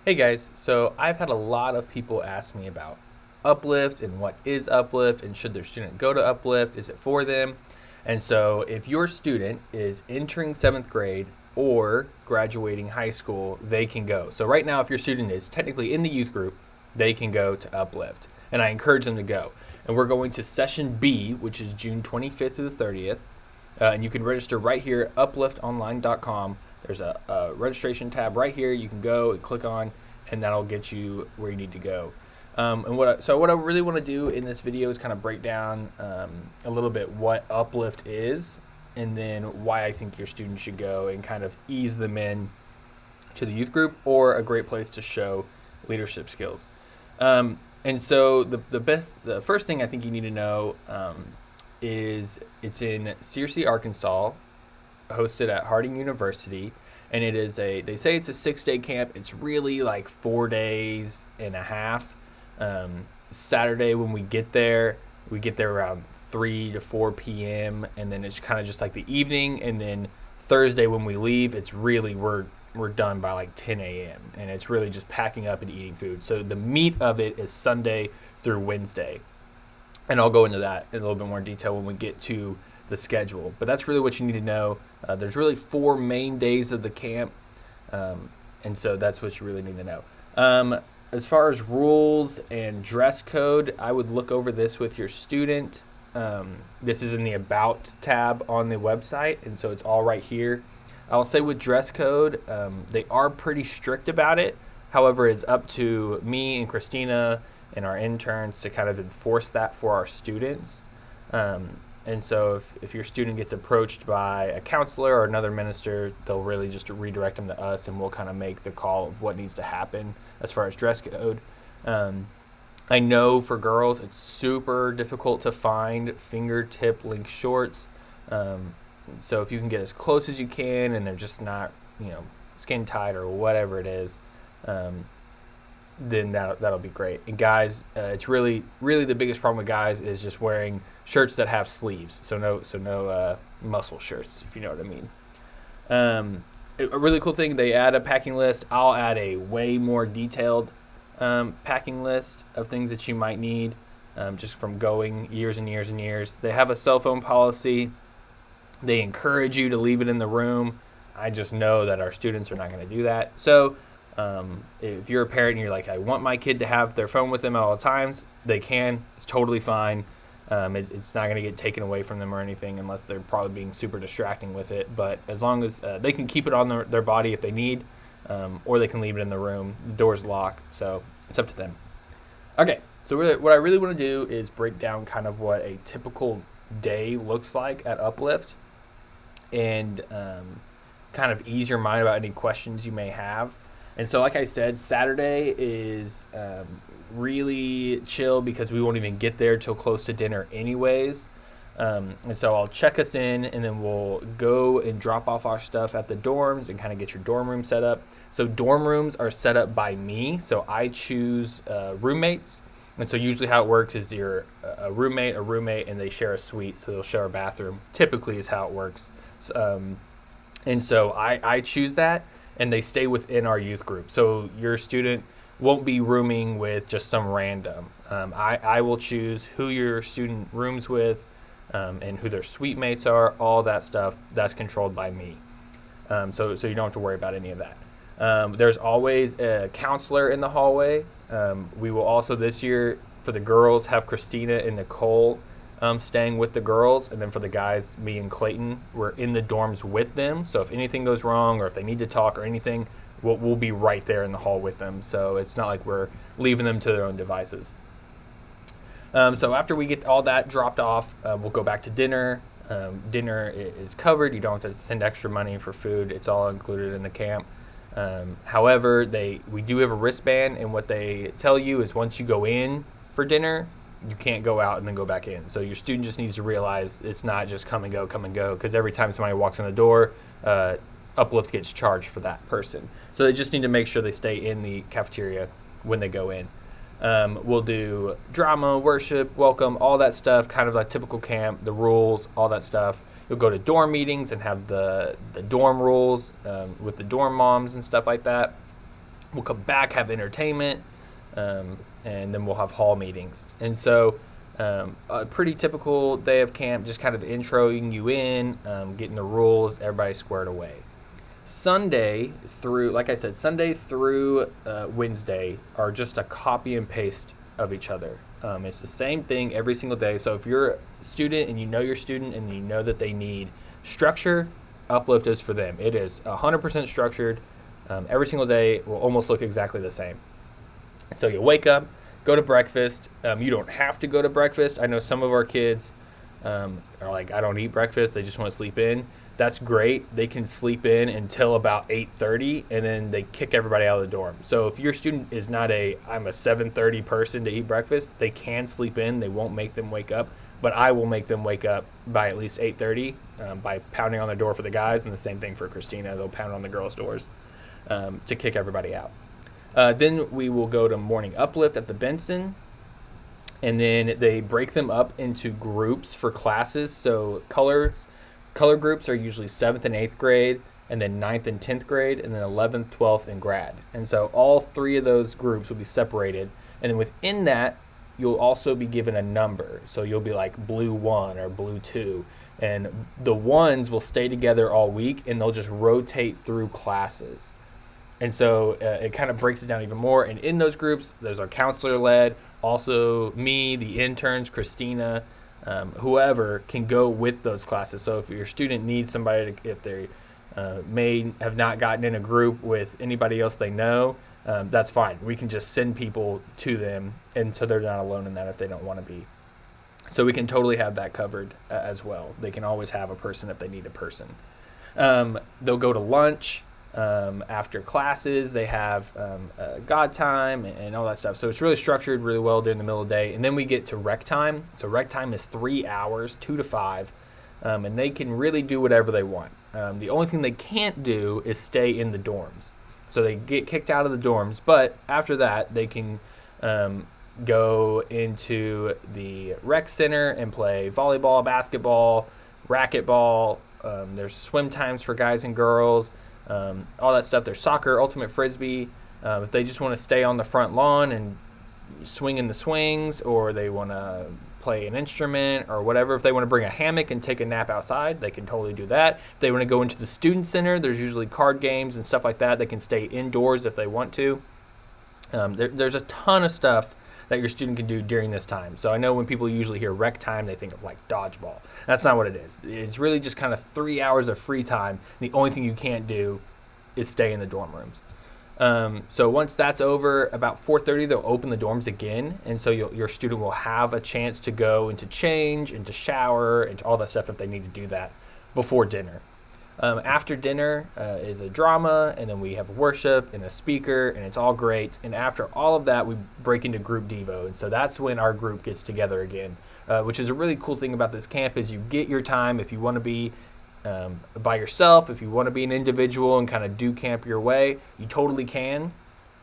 Hey guys, so I've had a lot of people ask me about Uplift and what is Uplift and should their student go to Uplift? Is it for them? And so if your student is entering seventh grade or graduating high school, they can go. So right now, if your student is technically in the youth group, they can go to Uplift. And I encourage them to go. And we're going to session B, which is June 25th through the 30th. And you can register right here at upliftonline.com. There's a registration tab right here. You can go and click on, and that'll get you where you need to go. What I really want to do in this video is kind of break down a little bit what Uplift is, and then why I think your students should go, and kind of ease them in to the youth group or a great place to show leadership skills. The first thing I think you need to know is it's in Searcy, Arkansas, hosted at Harding University, and they say it's a 6-day camp. It's really like 4 days and a half. Saturday when we get there around 3 to 4 p.m. and then it's kind of just like the evening, and then Thursday when we leave, it's really we're done by like 10 a.m. and it's really just packing up and eating food. So the meat of it is Sunday through Wednesday. And I'll go into that in a little bit more detail when we get to the schedule. But that's really what you need to know. There's really 4 main days of the camp, and so that's what you really need to know. As far as rules and dress code, I would look over this with your student. This is in the About tab on the website, and so it's all right here. I'll say with dress code, they are pretty strict about it. However, it's up to me and Christina and our interns to kind of enforce that for our students. And so if your student gets approached by a counselor or another minister, they'll really just redirect them to us, and we'll kind of make the call of what needs to happen as far as dress code. I know for girls, it's super difficult to find fingertip length shorts. So if you can get as close as you can and they're just not, skin tight or whatever it is, then that'll be great. And guys, it's really the biggest problem with guys is just wearing shirts that have sleeves. So no muscle shirts, if you know what I mean. A really cool thing, they add a packing list. I'll add a way more detailed packing list of things that you might need, just from going years and years and years. They have a cell phone policy. They encourage you to leave it in the room. I just know that our students are not going to do that. So if you're a parent and you're like, I want my kid to have their phone with them at all times, they can. It's totally fine. It's not going to get taken away from them or anything, unless they're probably being super distracting with it. But as long as they can keep it on their body if they need, or they can leave it in the room. The door's locked, so it's up to them. Okay, so what I really want to do is break down kind of what a typical day looks like at Uplift, and kind of ease your mind about any questions you may have. And so, like I said, Saturday is really chill because we won't even get there till close to dinner anyways. And so I'll check us in, and then we'll go and drop off our stuff at the dorms and kind of get your dorm room set up. So dorm rooms are set up by me, so I choose roommates. And so usually how it works is you're a roommate, and they share a suite, so they'll share a bathroom. Typically is how it works. And so I choose that, and they stay within our youth group. So your student won't be rooming with just some random. I will choose who your student rooms with, and who their suite mates are. All that stuff, that's controlled by me. So you don't have to worry about any of that. There's always a counselor in the hallway. We will also this year, for the girls, have Christina and Nicole staying with the girls, and then for the guys, me and Clayton, we're in the dorms with them. So if anything goes wrong or if they need to talk or anything, we'll be right there in the hall with them. So it's not like we're leaving them to their own devices. So after we get all that dropped off, we'll go back to dinner. Dinner is covered. You don't have to send extra money for food. It's all included in the camp. However, we do have a wristband, and what they tell you is once you go in for dinner, you can't go out and then go back in. So your student just needs to realize it's not just come and go, because every time somebody walks in the door, Uplift gets charged for that person. So they just need to make sure they stay in the cafeteria when they go in. We'll do drama, worship, welcome, all that stuff, kind of like typical camp, the rules, all that stuff. You'll go to dorm meetings and have the dorm rules with the dorm moms and stuff like that. We'll come back, have entertainment, and then we'll have hall meetings. And so a pretty typical day of camp, just kind of introing you in, getting the rules, everybody squared away. Sunday through, like I said, Sunday through Wednesday are just a copy and paste of each other. It's the same thing every single day. So if you're a student and you know your student and you know that they need structure, Uplift is for them. It is 100% structured. Every single day will almost look exactly the same. So you wake up, go to breakfast. You don't have to go to breakfast. I know some of our kids are like, I don't eat breakfast. They just want to sleep in. That's great. They can sleep in until about 8:30, and then they kick everybody out of the dorm. So if your student is not I'm a 7:30 person to eat breakfast, they can sleep in. They won't make them wake up, but I will make them wake up by at least 8:30 by pounding on the door for the guys, and the same thing for Christina. They'll pound on the girls' doors to kick everybody out. Then we will go to morning uplift at the Benson, and then they break them up into groups for classes. So color groups are usually 7th and 8th grade, and then 9th and 10th grade, and then 11th, 12th, and grad. And so all three of those groups will be separated. And then within that, you'll also be given a number. So you'll be like blue 1 or blue 2. And the ones will stay together all week, and they'll just rotate through classes. And so it kind of breaks it down even more. And in those groups, there's our counselor led, also me, the interns, Christina, whoever can go with those classes. So if your student needs somebody, if they may have not gotten in a group with anybody else they know, that's fine. We can just send people to them, and so they're not alone in that if they don't want to be. So we can totally have that covered as well. They can always have a person if they need a person. They'll go to lunch. After classes, they have God time and all that stuff. So it's really structured really well during the middle of the day. And then we get to rec time. So rec time is 3 hours, 2 to 5, and they can really do whatever they want. The only thing they can't do is stay in the dorms. So they get kicked out of the dorms, but after that, they can go into the rec center and play volleyball, basketball, racquetball. There's swim times for guys and girls. All that stuff. There's soccer, ultimate frisbee. If they just want to stay on the front lawn and swing in the swings, or they want to play an instrument or whatever, if they want to bring a hammock and take a nap outside, they can totally do that. If they want to go into the student center, there's usually card games and stuff like that. They can stay indoors if they want to. There's a ton of stuff that your student can do during this time. So I know when people usually hear rec time, they think of like dodgeball. That's not what it is. It's really just kind of 3 hours of free time. The only thing you can't do is stay in the dorm rooms. So once that's over, about 4:30, they'll open the dorms again. And so your student will have a chance to go and to change and to shower and to all that stuff if they need to do that before dinner. After dinner is a drama, and then we have worship and a speaker, and it's all great. And after all of that, we break into group Devo. And so that's when our group gets together again, which is a really cool thing about this camp is you get your time if you want to be by yourself, if you want to be an individual and kind of do camp your way, you totally can.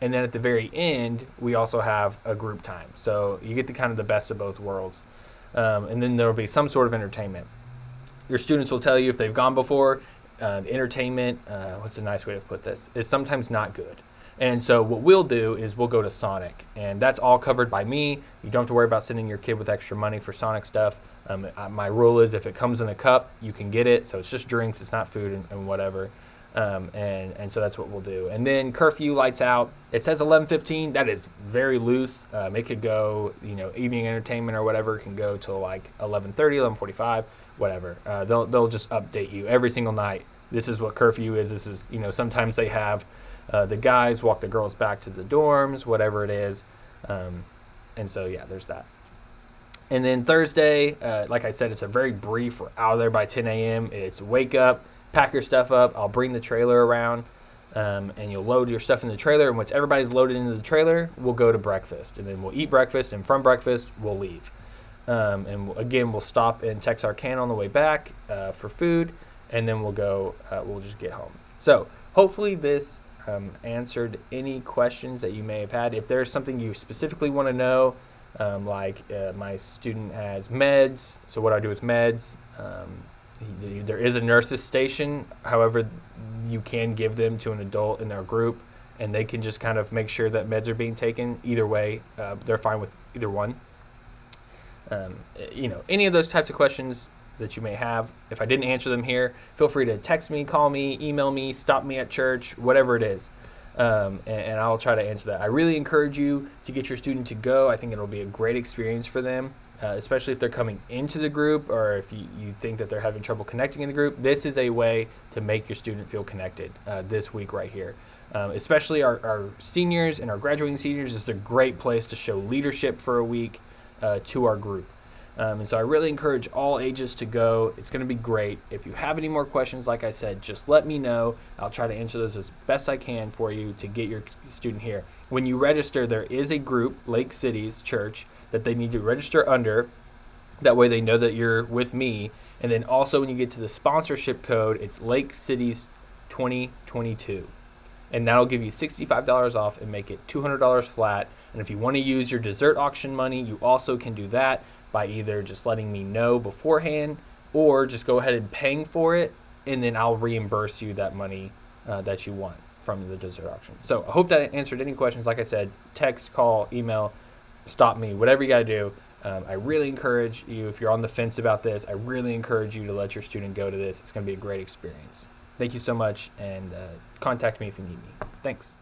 And then at the very end, we also have a group time. So you get the kind of the best of both worlds. And then there will be some sort of entertainment. Your students will tell you if they've gone before, the entertainment, what's a nice way to put this, is sometimes not good. And so what we'll do is we'll go to Sonic, and that's all covered by me. You don't have to worry about sending your kid with extra money for Sonic stuff. My rule is if it comes in a cup, you can get it. So it's just drinks, it's not food and whatever. And so that's what we'll do. And then curfew lights out. It says 11:15. That is very loose. It could go, evening entertainment or whatever can go till like 11:30, 11:45. Whatever. They'll just update you every single night. This is what curfew is. This is, sometimes they have the guys walk the girls back to the dorms, whatever it is. And so, yeah, there's that. And then Thursday, like I said, it's a very brief. We're out of there by 10 a.m. It's wake up, pack your stuff up. I'll bring the trailer around, and you'll load your stuff in the trailer. And once everybody's loaded into the trailer, we'll go to breakfast. And then we'll eat breakfast, and from breakfast, we'll leave. And again, we'll stop in Texarkana on the way back for food, and then we'll go, we'll just get home. So hopefully this answered any questions that you may have had. If there's something you specifically want to know, like my student has meds, so what I do with meds, there is a nurse's station. However, you can give them to an adult in their group and they can just kind of make sure that meds are being taken. Either way, they're fine with either one. Any of those types of questions that you may have, if I didn't answer them here, feel free to text me, call me, email me, stop me at church, whatever it is. And I'll try to answer that. I really encourage you to get your student to go. I think it'll be a great experience for them, especially if they're coming into the group, or if you think that they're having trouble connecting in the group. This is a way to make your student feel connected this week right here. Especially our seniors and our graduating seniors, it's a great place to show leadership for a week to our group. And so I really encourage all ages to go. It's going to be great. If you have any more questions, like I said, just let me know. I'll try to answer those as best I can for you to get your student here. When you register, there is a group, Lake Cities Church, that they need to register under. That way they know that you're with me. And then also when you get to the sponsorship code, it's Lake Cities 2022. And that'll give you $65 off and make it $200 flat. And if you want to use your dessert auction money, you also can do that by either just letting me know beforehand, or just go ahead and paying for it, and then I'll reimburse you that money that you want from the dessert auction. So I hope that answered any questions. Like I said, text, call, email, stop me, whatever you got to do. I really encourage you, if you're on the fence about this, I really encourage you to let your student go to this. It's going to be a great experience. Thank you so much, and contact me if you need me. Thanks.